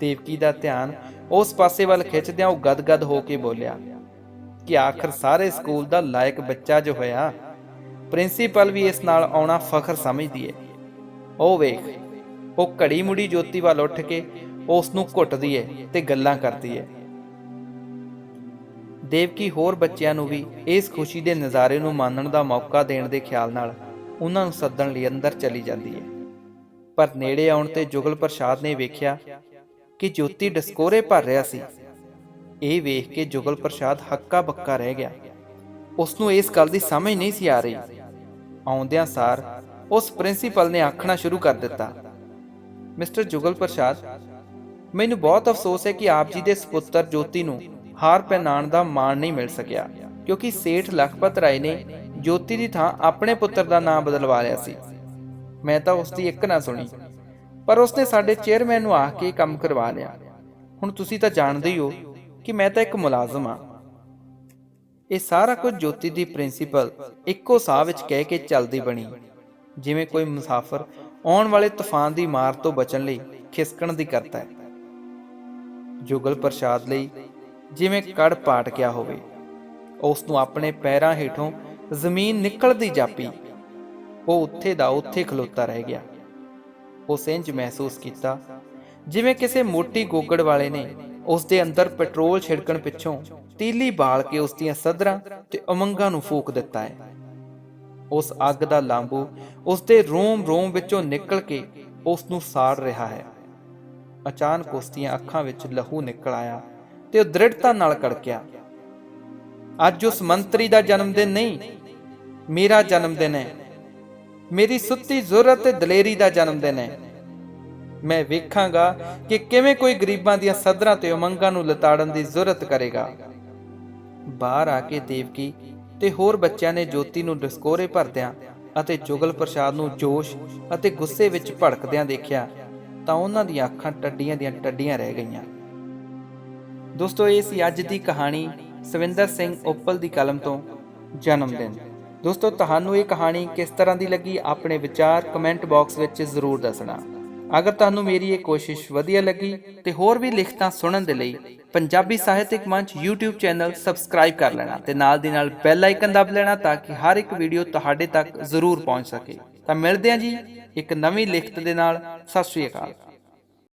ਦੇਵਕੀ ਦਾ ਧਿਆਨ ਉਸ ਪਾਸੇ ਵੱਲ ਖਿੱਚਦਿਆਂ ਉਹ ਗਦਗਦ ਹੋ ਕੇ ਬੋਲਿਆ ਕਿ ਆਖਰ ਸਾਰੇ ਸਕੂਲ ਦਾ ਲਾਇਕ ਬੱਚਾ ਜੋ ਹੋਇਆ, ਪ੍ਰਿੰਸੀਪਲ ਵੀ ਇਸ ਨਾਲ ਆਉਣਾ ਫਖਰ ਸਮਝਦੀ ਹੈ। ਉਹ ਵੇਖ, ਉਹ ਘੜੀ ਮੁੜੀ ਜੋਤੀ ਵੱਲ ਉੱਠ ਕੇ ਉਸ ਨੂੰ ਘੁੱਟਦੀ ਹੈ ਤੇ ਗੱਲਾਂ ਕਰਦੀ ਹੈ। ਦੇਵਕੀ ਹੋਰ ਬੱਚਿਆਂ ਨੂੰ ਵੀ ਇਸ ਖੁਸ਼ੀ ਦੇ ਨਜ਼ਾਰੇ ਨੂੰ ਮਾਣਨ ਦਾ ਮੌਕਾ ਦੇਣ ਦੇ ਖਿਆਲ ਨਾਲ ਉਹਨਾਂ ਨੂੰ ਸੱਦਣ ਲਈ ਅੰਦਰ ਚਲੀ ਜਾਂਦੀ ਹੈ। ਪਰ ਨੇੜੇ ਆਉਣ ਤੇ ਜੁਗਲ ਪ੍ਰਸਾਦ ਨੇ ਵੇਖਿਆ ਕਿ ਜੋਤੀ ਡਸਕੋਰੇ ਭਰ ਰਿਹਾ ਸੀ। ਇਹ ਵੇਖ ਕੇ ਜੁਗਲ ਪ੍ਰਸਾਦ ਹੱਕਾ ਬੱਕਾ ਰਹਿ ਗਿਆ। ਉਸ ਨੂੰ ਇਸ ਗੱਲ ਦੀ ਸਮਝ ਨਹੀਂ ਸੀ ਆ ਰਹੀ। ਆਉਂਦਿਆਂ ਸਾਰ ਉਸ ਪ੍ਰਿੰਸੀਪਲ ਨੇ ਆਖਣਾ ਸ਼ੁਰੂ ਕਰ ਦਿੱਤਾ, ਮਿਸਟਰ ਜੁਗਲ ਪ੍ਰਸਾਦ, ਮੈਨੂੰ ਬਹੁਤ ਅਫਸੋਸ ਹੈ ਕਿ ਆਪ ਜੀ ਦੇ ਸੁਪੁੱਤਰ ਜੋਤੀ ਨੂੰ ਹਾਰ ਪਹਿਨਾਉਣ ਦਾ ਮਾਣ ਨਹੀਂ ਮਿਲ ਸਕਿਆ, ਕਿਉਂਕਿ ਸੇਠ ਲਖਪਤ ਰਾਏ ਨੇ ਜੋਤੀ ਦੀ ਥਾਂ ਆਪਣੇ ਪੁੱਤਰ ਦਾ ਨਾਮ ਬਦਲਵਾ ਲਿਆ ਸੀ। ਮੈਂ ਤਾਂ ਉਸ ਦੀ ਇੱਕ ਨਾ ਸੁਣੀ, ਪਰ ਉਸਨੇ ਸਾਡੇ ਚੇਅਰਮੈਨ ਨੂੰ ਆਖ ਕੇ ਕੰਮ ਕਰਵਾ ਲਿਆ। ਹੁਣ ਤੁਸੀਂ ਤਾਂ ਜਾਣਦੇ ਹੀ ਹੋ ਕਿ ਮੈਂ ਤਾਂ ਇੱਕ ਮੁਲਾਜ਼ਮ ਹਾਂ। ਇਹ ਸਾਰਾ ਕੁਝ ਜੋਤੀ ਦੀ ਪ੍ਰਿੰਸੀਪਲ ਇੱਕੋ ਸਾਹ ਵਿੱਚ ਕਹਿ ਕੇ ਚੱਲਦੀ ਬਣੀ, ਜਿਵੇਂ ਕੋਈ ਮੁਸਾਫਰ ਆਉਣ ਵਾਲੇ ਤੂਫਾਨ ਦੀ ਮਾਰ ਤੋਂ ਬਚਣ ਲਈ ਖਿਸਕਣ ਦੀ ਕਰਤਾ ਹੈ। ਜੁਗਲ ਪ੍ਰਸਾਦ ਲਈ ਜਿਵੇਂ ਕੜ ਪਾਟ ਗਿਆ ਹੋਵੇ। ਉਸ ਨੂੰ ਆਪਣੇ ਪੈਰਾਂ ਹੇਠੋਂ ਜ਼ਮੀਨ ਨਿਕਲਦੀ ਜਾਪੀ। ਉਹ ਉੱਥੇ ਦਾ ਉੱਥੇ ਖਲੋਤਾ ਰਹਿ ਗਿਆ। ਉਸ ਇੰਜ ਮਹਿਸੂਸ ਕੀਤਾ ਜਿਵੇਂ ਕਿਸੇ ਮੋਟੀ ਗੋਗੜ ਵਾਲੇ ਨੇ ਉਸ ਦੇ ਅੰਦਰ ਪੈਟਰੋਲ ਛਿੜਕਣ ਪਿੱਛੋਂ ਤੀਲੀ ਬਾਲ ਕੇ ਉਸ ਦੀਆਂ ਸਦਰਾਂ ਤੇ ਉਮੰਗਾਂ ਨੂੰ ਫੂਕ ਦਿੱਤਾ ਹੈ। ਉਸ ਅੱਗ ਦਾ ਲਾਂਬੂ ਉਸ ਦੇ ਰੋਮ ਵਿੱਚੋਂ ਨਿਕਲ ਕੇ ਉਸ ਨੂੰ ਸਾੜ ਰਿਹਾ ਹੈ। ਅਚਾਨਕ ਉਸ ਦੀਆਂ ਅੱਖਾਂ ਵਿੱਚ ਲਹੂ ਨਿਕਲ ਆਇਆ ਤੇ ਉਹ ਦ੍ਰਿੜਤਾ ਨਾਲ ਕੜਕਿਆ, ਅੱਜ ਉਸ ਮੰਤਰੀ ਦਾ ਜਨਮ ਦਿਨ ਨਹੀਂ, ਮੇਰਾ ਜਨਮ ਦਿਨ ਹੈ। ਮੇਰੀ ਸੁੱਤੀ ਜ਼ੁਰਤ ਤੇ ਦਲੇਰੀ ਦਾ ਜਨਮ ਦਿਨ ਹੈ। ਮੈਂ ਵੇਖਾਂਗਾ ਕਿ ਕਿਵੇਂ ਕੋਈ ਗਰੀਬਾਂ ਦੀਆਂ ਸਦਰਾਂ ਤੇ ਉਮੰਗਾਂ ਨੂੰ ਲਤਾੜਨ ਦੀ ਜ਼ੁਰਤ ਕਰੇਗਾ। ਬਾਹਰ ਆ ਕੇ ਦੇਵਕੀ ਤੇ ਹੋਰ ਬੱਚਿਆਂ ਨੇ ਜੋਤੀ ਨੂੰ ਡਸਕੋਰੇ ਭਰਦਿਆਂ ਅਤੇ ਜੁਗਲ ਪ੍ਰਸਾਦ ਨੂੰ ਜੋਸ਼ ਅਤੇ ਗੁੱਸੇ ਵਿੱਚ ਭੜਕਦਿਆਂ ਦੇਖਿਆ ਤਾਂ ਉਹਨਾਂ ਦੀਆਂ ਅੱਖਾਂ ਟੱਡੀਆਂ ਦੀਆਂ ਟੱਡੀਆਂ ਰਹਿ ਗਈਆਂ। ਦੋਸਤੋ, ਇਹ ਸੀ ਅੱਜ ਦੀ ਕਹਾਣੀ ਸਵਿੰਦਰ ਸਿੰਘ ਉੱਪਲ ਦੀ ਕਲਮ ਤੋਂ ਜਨਮ ਦਿਨ। ਦੋਸਤੋ, ਤੁਹਾਨੂੰ ਇਹ ਕਹਾਣੀ ਕਿਸ ਤਰ੍ਹਾਂ ਦੀ ਲੱਗੀ, ਆਪਣੇ ਵਿਚਾਰ ਕਮੈਂਟ ਬਾਕਸ ਵਿੱਚ ਜ਼ਰੂਰ ਦੱਸਣਾ। ਅਗਰ ਤੁਹਾਨੂੰ ਮੇਰੀ ਇਹ ਕੋਸ਼ਿਸ਼ ਵਧੀਆ ਲੱਗੀ ਤੇ ਹੋਰ ਵੀ ਲਿਖਤਾਂ ਸੁਣਨ ਦੇ ਲਈ ਪੰਜਾਬੀ ਸਾਹਿਤਿਕ ਮੰਚ YouTube ਚੈਨਲ ਸਬਸਕ੍ਰਾਈਬ ਕਰ ਲੈਣਾ ਤੇ ਨਾਲ ਦੀ ਨਾਲ ਬੈਲ ਆਈਕਨ ਦਬ ਲੈਣਾ ਤਾਂ ਕਿ ਹਰ ਇੱਕ ਵੀਡੀਓ ਤੁਹਾਡੇ ਤੱਕ ਜ਼ਰੂਰ ਪਹੁੰਚ ਸਕੇ। ਤਾਂ ਮਿਲਦੇ ਹਾਂ ਜੀ ਇੱਕ ਨਵੀਂ ਲਿਖਤ ਦੇ ਨਾਲ। ਸਤਿ ਸ਼੍ਰੀ ਅਕਾਲ।